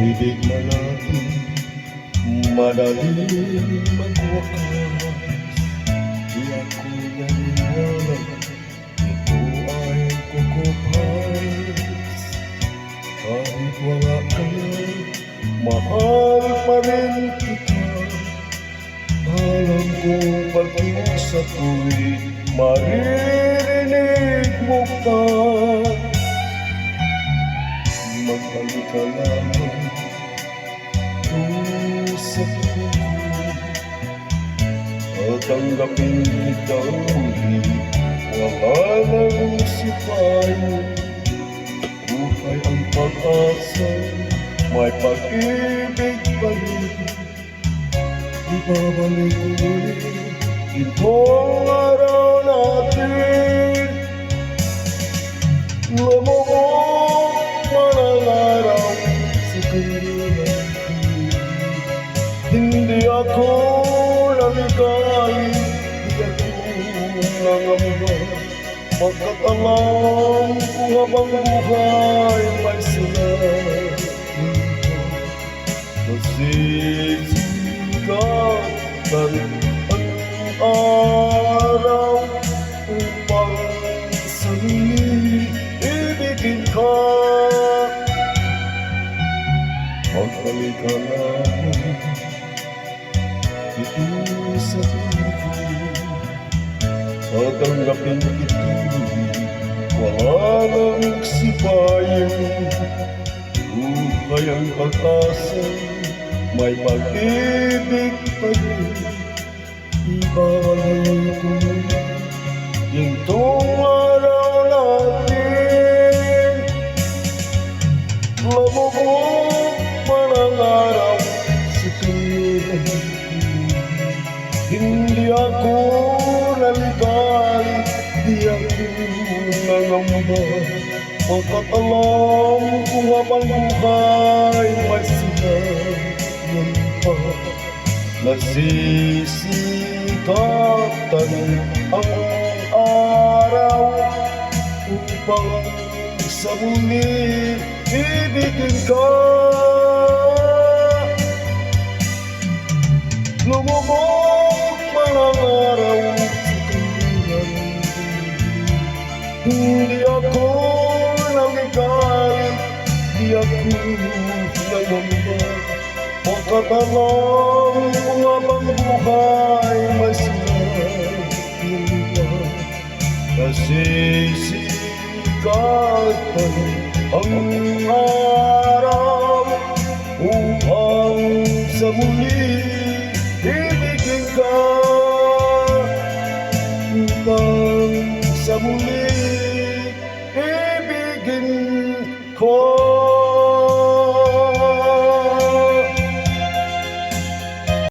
pag-ibig na natin madaling magwakas. Di ako naniniwala ito ay kukupas. Kahit wala ka na, mahal pa rin kita. Alam kong pag-iusap ko'y maririnig mo pa. Magbalik ka lamang sa puso at tanggapin kita muli. Wala nang sipayo, buhay ang pag-asa, may pag-ibig pa rin. Ibabalik ulit itong araw natin. Lumubog man ang araw sa kanila. Hindi ako naligalig, di ako nangamba. Pagkat alam ko habang buhay may sila dito. Nagsisikatan ang araw upang sa muli ibigin ka. Magbalik ka lamang ito sa puso at tanggapin kita. Wala nang sipayan, buhay ang pag-asa, may pag-ibig pa rin. Ibabalik ko yung itong araw natin. Lumubog man ang araw sa kanila. Hindi ako naligalig, di ako nangamba. Pagkat alam ko habang buhay may sinayan pa. Nagsisikatan ang araw upang sa muli ibigin ka. Lumubog man ang araw sa kanila. Hindi ako naligalig, di ako nangamba. Pagkat alam ko habang buhay may sinayan pa. Nagsisikatan ang araw upang sa muli ibigin ka. Upang sa muli ibigin ko.